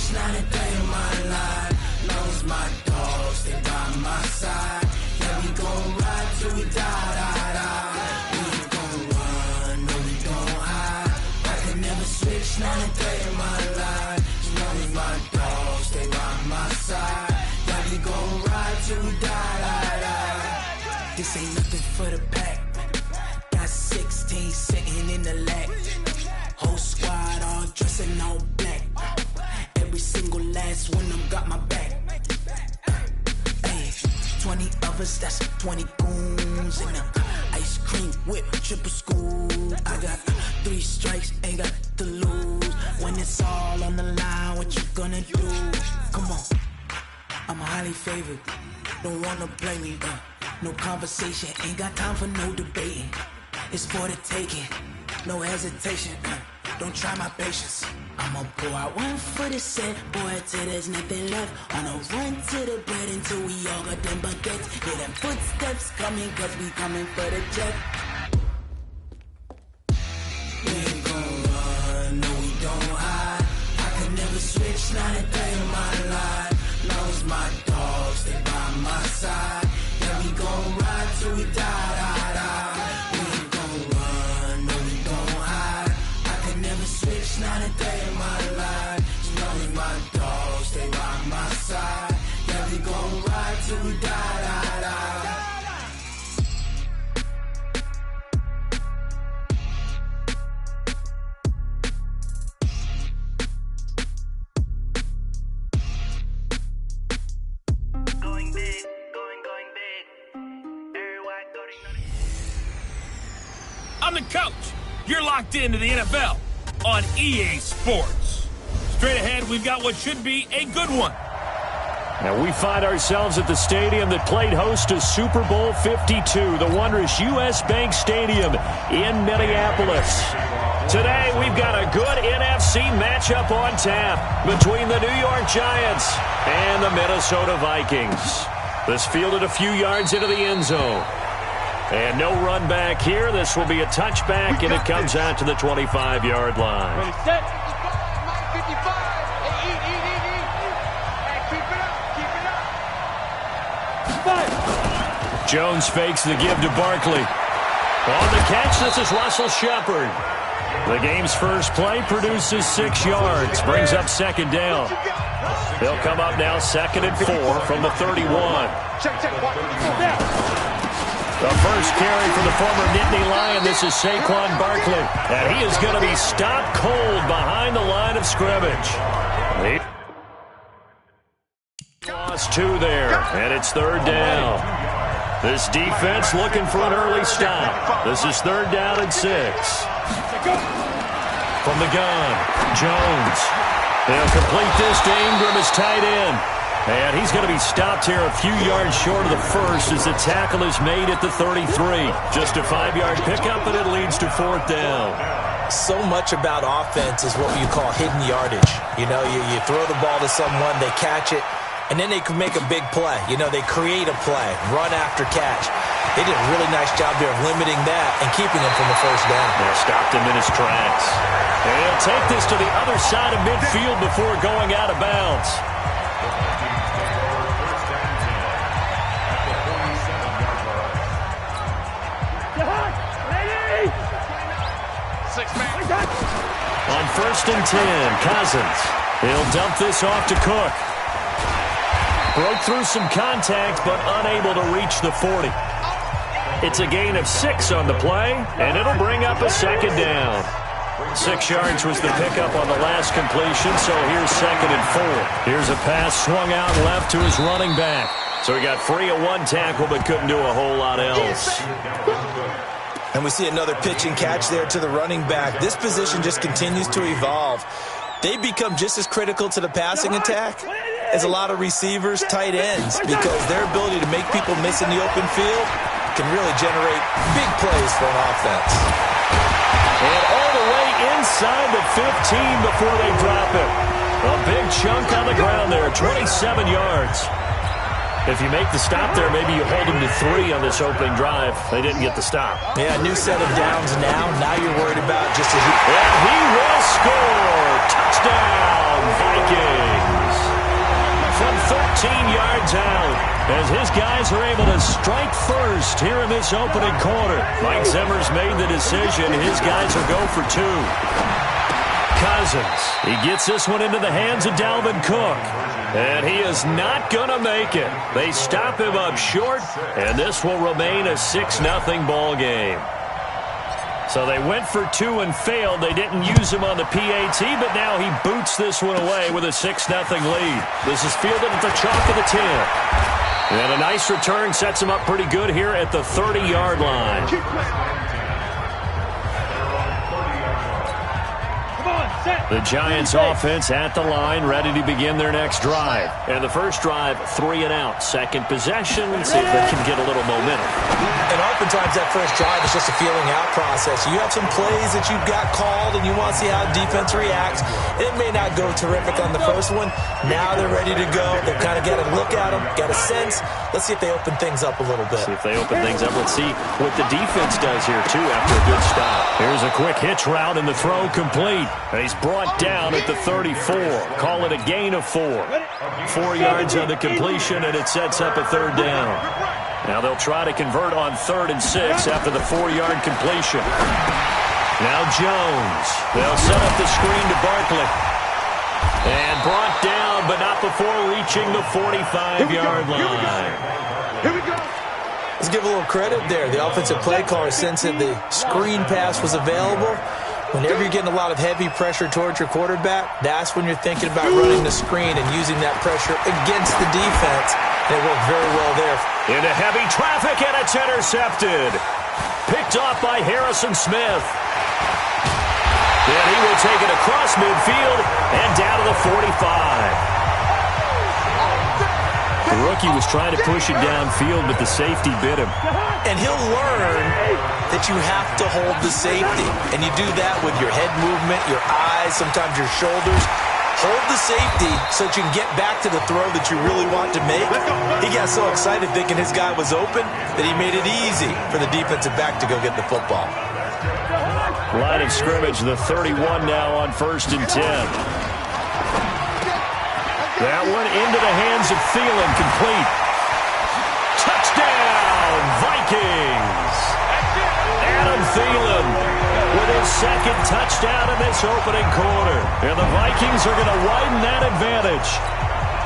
switch, not a day in my life. Long as my dogs stay by my side. Yeah, we gon' ride till we die, die, die. We ain't gon' run, no, we don't hide. I can never switch, not a day in my life. As long as my dogs stay by my side. Yeah, we gon' ride till we die, die, die. This ain't nothing for the pack. Got 16 sitting in the lap. Whole squad all dressing all black. Every single last one of them got my back. Hey, 20 of us, that's 20 goons. And ice cream whip, triple scoop. I got 3 strikes, ain't got to lose. When it's all on the line, what you gonna do? Come on, I'm highly favored. Don't wanna blame me, no conversation. Ain't got time for no debating. It's for the taking, no hesitation. Don't try my patience. I'ma pour out one for the set, boy, till there's nothing left. On a run to the bread until we all got them baguettes. Hear them footsteps coming, cause we coming for the jet. We ain't gon' run, no, we don't hide. I can never switch, not a day in my life. Long as my dogs stay by my side. Yeah, we gon' ride till we die, die, die. We ain't gon' run, no, we don't hide. I can never switch, not a day in my life. As long as my dogs stay by my side. Yeah, we gon' ride till we die, die, die. Going big, going big. Everywhere I go, they know I'm the coach. You're locked into the NFL on EA Sports. Straight ahead, we've got what should be a good one. And we find ourselves at the stadium that played host to Super Bowl 52, the wondrous U.S. Bank Stadium in Minneapolis. Today, we've got a good NFC matchup on tap between the New York Giants and the Minnesota Vikings. This fielded a few yards into the end zone. And no run back here. This will be a touchback, and it comes out to the 25-yard line. Ready, set. 55. Hey, eat. Hey, keep it up. Jones fakes the give to Barkley. On the catch, this is Russell Shepard. The game's first play produces 6 yards, brings up second down. They'll come up now 2nd and 4 from the 31. Check. The first carry for the former Nittany Lion. This is Saquon Barkley. And he is going to be stopped cold behind the line of scrimmage. Lost 2 there, and it's 3rd down. This defense looking for an early stop. This is 3rd down and 6. From the gun, Jones. They'll complete this to Ingram as tight end. And he's going to be stopped here a few yards short of the first as the tackle is made at the 33. Just a 5-yard pickup, and it leads to 4th down. So much about offense is what you call hidden yardage. You know, you throw the ball to someone, they catch it, and then they can make a big play. You know, they create a play, run after catch. They did a really nice job there of limiting that and keeping him from the first down. They stopped him in his tracks. And he'll take this to the other side of midfield before going out of bounds. On 1st and 10, Cousins. He'll dump this off to Cook. Broke through some contact, but unable to reach the 40. It's a gain of 6 on the play, and it'll bring up a 2nd down. 6 yards was the pickup on the last completion, so here's 2nd and 4. Here's a pass swung out left to his running back. So he got free of 1 tackle, but couldn't do a whole lot else. And we see another pitch and catch there to the running back. This position just continues to evolve. They become just as critical to the passing attack as a lot of receivers, tight ends, because their ability to make people miss in the open field can really generate big plays for an offense. And all the way inside the 15 before they drop it. A big chunk on the ground there, 27 yards. If you make the stop there, maybe you hold them to 3 on this opening drive. They didn't get the stop. Yeah, new set of downs now. Now you're worried about just as And he will score. Touchdown, Vikings. yards out as his guys are able to strike first here in this opening quarter. Mike Zimmer's made the decision. His guys will go for 2. Cousins, he gets this one into the hands of Dalvin Cook. And he is not going to make it. They stop him up short, and this will remain a 6-0 ball game. So they went for 2 and failed. They didn't use him on the PAT, but now he boots this one away with a 6-0 lead. This is fielded at the chalk of the 10. And a nice return sets him up pretty good here at the 30-yard line. The Giants offense at the line, ready to begin their next drive. And the first drive, 3 and out. Second possession, see if they can get a little momentum. And oftentimes that first drive is just a feeling out process. You have some plays that you've got called and you want to see how defense reacts. It may not go terrific on the first one. Now they're ready to go. They've kind of got to look at them, got a sense. Let's see if they open things up a little bit. See if they open things up. Let's see what the defense does here, too, after a good stop. Here's a quick hitch route and the throw complete. And he's brought down at the 34. Call it a gain of 4. 4 yards on the completion, and it sets up a 3rd down. Now they'll try to convert on 3rd and 6 after the 4-yard completion. Now Jones. They'll set up the screen to Barkley. And brought down, but not before reaching the 45-yard line. Here we go. Let's give a little credit there. The offensive play caller, since that the screen pass was available, whenever you're getting a lot of heavy pressure towards your quarterback, that's when you're thinking about running the screen and using that pressure against the defense. And it worked very well there. Into heavy traffic, and it's intercepted. Picked off by Harrison Smith. And he will take it across midfield and down to the 45. The rookie was trying to push it downfield, but the safety bit him. And he'll learn that you have to hold the safety. And you do that with your head movement, your eyes, sometimes your shoulders. Hold the safety so that you can get back to the throw that you really want to make. He got so excited thinking his guy was open that he made it easy for the defensive back to go get the football. Line of scrimmage, the 31 now on 1st and 10. That one into the hands of Thielen, complete. Touchdown, Vikings! Adam Thielen with his 2nd touchdown in this opening quarter. And the Vikings are going to widen that advantage.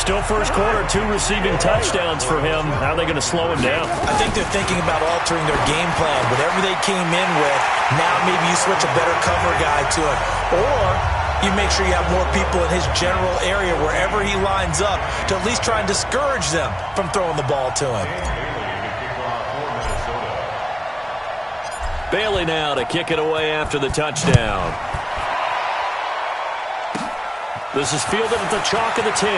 Still first quarter, 2 receiving touchdowns for him. How are they going to slow him down? I think they're thinking about altering their game plan. Whatever they came in with, now maybe you switch a better cover guy to him. Or you make sure you have more people in his general area wherever he lines up to at least try and discourage them from throwing the ball to him. Bailey now to kick it away after the touchdown. This is fielded at the chalk of the 10.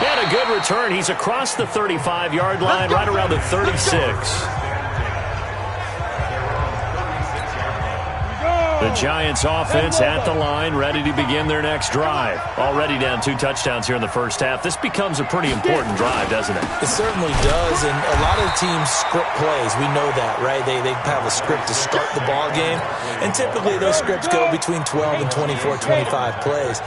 And a good return. He's across the 35-yard line, right around the 36. The Giants offense at the line, ready to begin their next drive. Already down 2 touchdowns here in the first half. This becomes a pretty important drive, doesn't it? It certainly does, and a lot of the teams script plays. We know that, right? They have a script to start the ball game, and typically those scripts go between 12 and 24, 25 plays.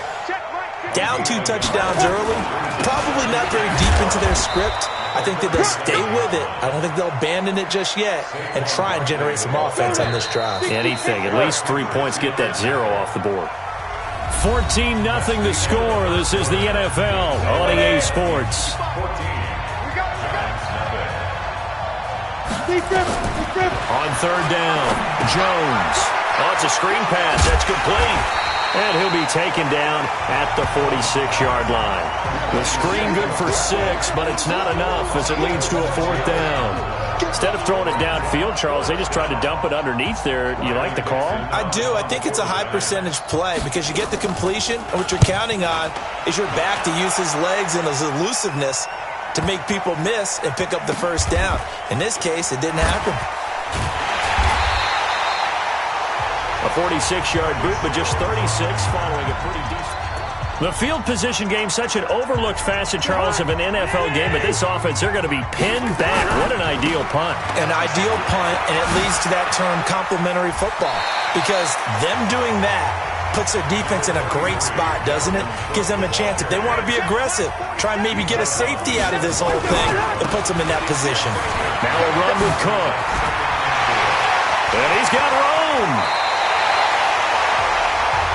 Down 2 touchdowns early, probably not very deep into their script. I think that they'll stay with it. I don't think they'll abandon it just yet and try and generate some offense on this drive. Anything. At least 3 points, get that 0 off the board. 14-0 the score. This is the NFL on EA Sports. On 3rd down, Jones. Oh, it's a screen pass. That's complete. And he'll be taken down at the 46-yard line. The screen good for 6, but it's not enough as it leads to a 4th down. Instead of throwing it downfield, Charles, they just tried to dump it underneath there. You like the call? I do. I think it's a high-percentage play because you get the completion, and what you're counting on is your back to use his legs and his elusiveness to make people miss and pick up the 1st down. In this case, it didn't happen. A 46-yard boot, but just 36 following a pretty decent. The field position game, such an overlooked facet, Charles, of an NFL game, but this offense, they're going to be pinned back. What an ideal punt. An ideal punt, and it leads to that term complementary football, because them doing that puts their defense in a great spot, doesn't it? Gives them a chance. If they want to be aggressive, try and maybe get a safety out of this whole thing, it puts them in that position. Now a run with Cook. And he's got room.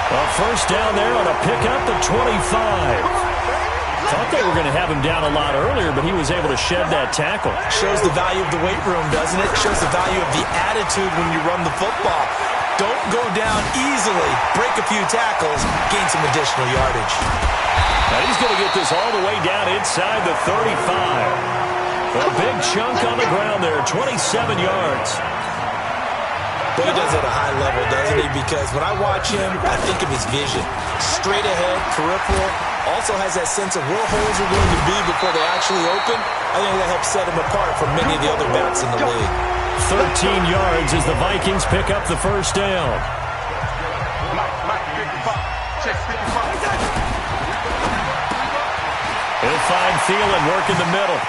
A first down there on a pickup at 25. Thought they were going to have him down a lot earlier, but he was able to shed that tackle. Shows the value of the weight room, doesn't it? Shows the value of the attitude when you run the football. Don't go down easily. Break a few tackles. Gain some additional yardage. Now he's going to get this all the way down inside the 35. A big chunk on the ground there, 27 yards. But he does it at a high level, doesn't he? Because when I watch him, I think of his vision. Straight ahead, peripheral. Also has that sense of where holes are going to be before they actually open. I think that helps set him apart from many of the other backs in the league. 13 yards as the Vikings pick up the first down. He'll find Thielen working the middle.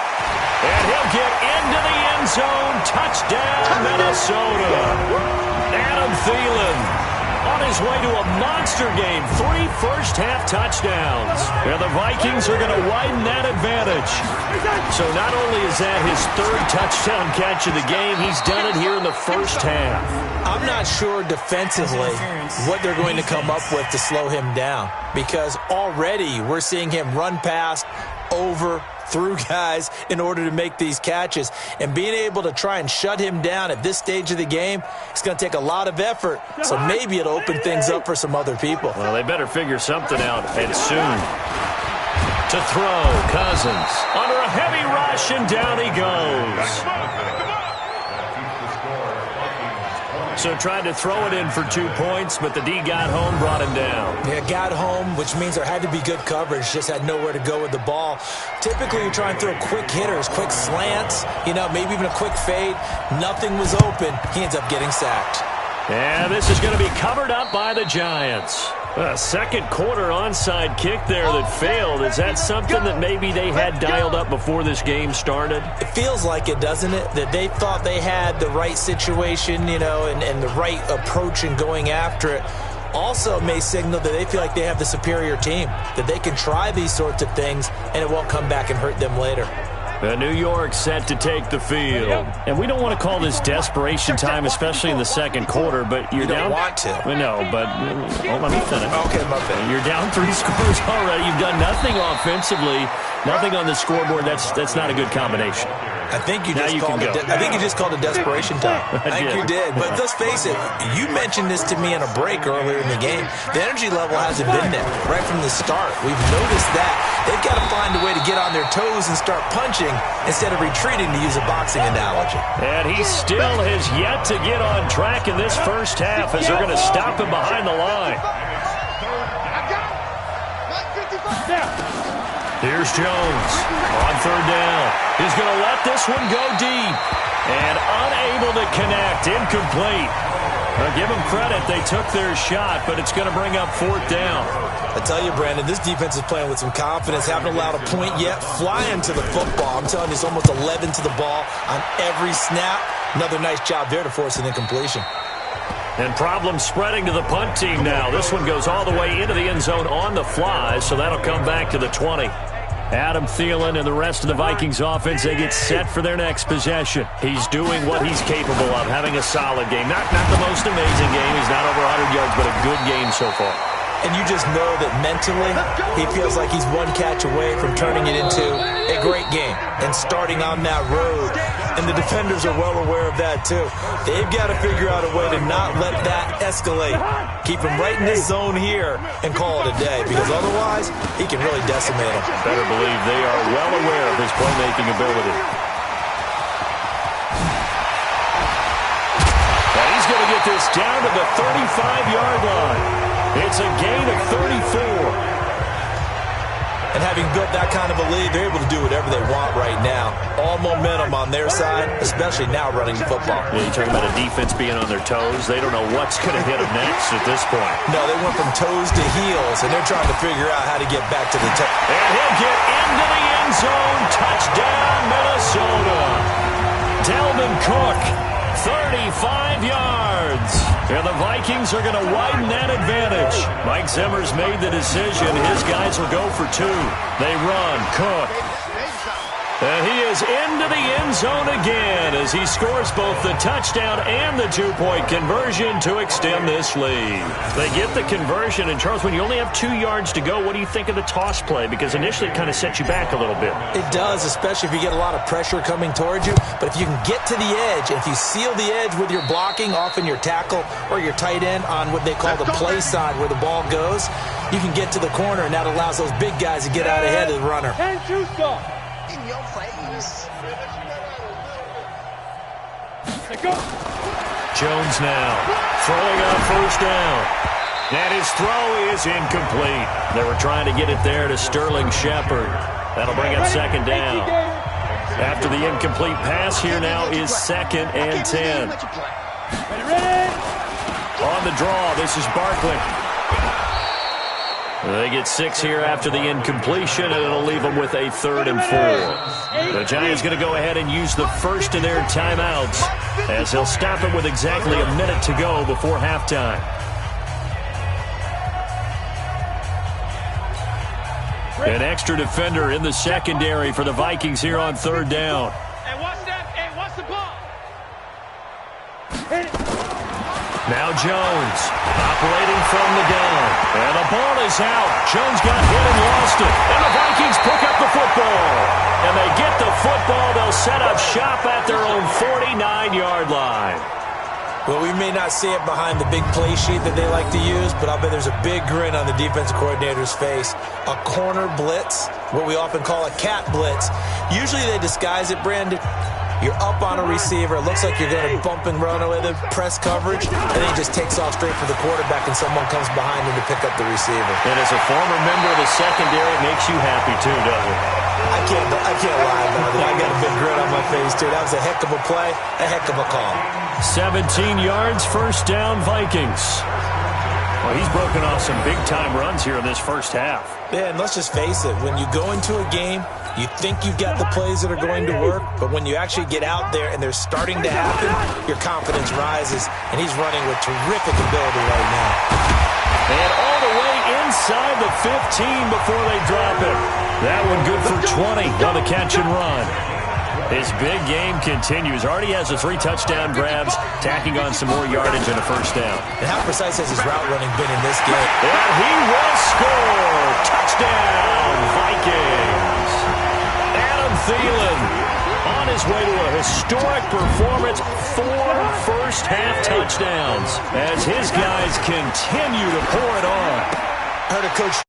And he'll get into the end zone. Touchdown, Minnesota. Adam Thielen on his way to a monster game. 3 first-half touchdowns. And the Vikings are going to widen that advantage. So not only is that his 3rd touchdown catch of the game, he's done it here in the first half. I'm not sure defensively what they're going to come up with to slow him down, because already we're seeing him run past, over, through guys in order to make these catches. And being able to try and shut him down at this stage of the game, it's going to take a lot of effort. So maybe it'll open things up for some other people. Well, they better figure something out, and soon. To throw, Cousins under a heavy rush, and down he goes. So tried to throw it in for 2 points, but the D got home, brought him down. Yeah, got home, which means there had to be good coverage. Just had nowhere to go with the ball. Typically, you try and throw quick hitters, quick slants, maybe even a quick fade. Nothing was open. He ends up getting sacked. And this is going to be covered up by the Giants. A second quarter onside kick there that failed. Is that something that maybe they had dialed up before this game started? It feels like it, doesn't it? That they thought they had the right situation, and the right approach in going after it. Also may signal that they feel like they have the superior team, that they can try these sorts of things, and it won't come back and hurt them later. New York set to take the field. And we don't want to call this desperation time, especially in the second quarter, but you're down. You don't want to. No, but let me finish. Okay, my bad. You're down 3 scores already. You've done nothing offensively, nothing on the scoreboard. That's not a good combination. I think you just called it desperation time. I think you did. But let's face it, you mentioned this to me in a break earlier in the game. The energy level hasn't been there right from the start. We've noticed that. They've got to find a way to get on their toes and start punching instead of retreating, to use a boxing analogy. And he still has yet to get on track in this first half as they're going to stop him behind the line. Here's Jones on 3rd down. He's going to let this one go deep. And unable to connect. Incomplete. Well, give them credit. They took their shot, but it's going to bring up 4th down. I tell you, Brandon, this defense is playing with some confidence. Haven't allowed a point yet. Flying to the football. I'm telling you, it's almost 11 to the ball on every snap. Another nice job there to force an incompletion. And problems spreading to the punt team now. This one goes all the way into the end zone on the fly, so that'll come back to the 20. Adam Thielen and the rest of the Vikings offense, they get set for their next possession. He's doing what he's capable of, having a solid game. Not the most amazing game. He's not over 100 yards, but a good game so far. And you just know that mentally, he feels like he's one catch away from turning it into a great game and starting on that road. And the defenders are well aware of that, too. They've got to figure out a way to not let that escalate. Keep him right in this zone here and call it a day, because otherwise, he can really decimate him. Better believe they are well aware of his playmaking ability. And he's going to get this down to the 35-yard line. It's a gain of 34. And having built that kind of a lead, they're able to do whatever they want right now. All momentum on their side, especially now running the football. Yeah, you're talking about a defense being on their toes. They don't know what's going to hit them next at this point. No, they went from toes to heels, and they're trying to figure out how to get back to the top. And he'll get into the end zone. Touchdown, Minnesota. Dalvin Cook, 35 yards. And the Vikings are going to widen that advantage. Mike Zimmer's made the decision. His guys will go for two. They run. Cook. And he is into the end zone again as he scores both the touchdown and the two-point conversion to extend this lead. They get the conversion, and Charles, when you only have 2 yards to go, what do you think of the toss play? Because initially it kind of sets you back a little bit. It does, especially if you get a lot of pressure coming towards you. But if you can get to the edge, if you seal the edge with your blocking, often your tackle or your tight end on what they call the play side where the ball goes, you can get to the corner, and that allows those big guys to get out ahead of the runner. In your face. Jones now throwing on first down. And his throw is incomplete. They were trying to get it there to Sterling Shepard. That'll bring up second down. After the incomplete pass, here now is 2nd and 10. On the draw, this is Barkley. They get 6 here after the incompletion, and it'll leave them with a 3rd and 4. The Giants going to go ahead and use the first of their timeouts as they'll stop it with exactly a minute to go before halftime. An extra defender in the secondary for the Vikings here on 3rd down. Hey, watch that. Hey, watch the ball. Now Jones operating from the gun. And the ball is out. Jones got hit and lost it. And the Vikings pick up the football. And they get the football. They'll set up shop at their own 49-yard line. Well, we may not see it behind the big play sheet that they like to use, but I'll bet there's a big grin on the defensive coordinator's face. A corner blitz, what we often call a cat blitz. Usually they disguise it, Brandon. You're up on a receiver. It looks like you're going to bump and run with it, press coverage, and then he just takes off straight for the quarterback, and someone comes behind him to pick up the receiver. And as a former member of the secondary, it makes you happy too, doesn't it? I can't lie about it. I got a big grin on my face, too. That was a heck of a play, a heck of a call. 17 yards, first down, Vikings. Well, he's broken off some big-time runs here in this first half. Yeah, and let's just face it. When you go into a game, you think you've got the plays that are going to work, but when you actually get out there and they're starting to happen, your confidence rises, and he's running with terrific ability right now. And all the way inside the 15 before they drop it. That one good for 20 on the catch and run. His big game continues. Already has the 3 touchdown grabs, tacking on some more yardage and a first down. And how precise has his route running been in this game? And he will score. Touchdown, Vikings. Adam Thielen on his way to a historic performance. 4 first-half touchdowns as his guys continue to pour it on. I heard a coach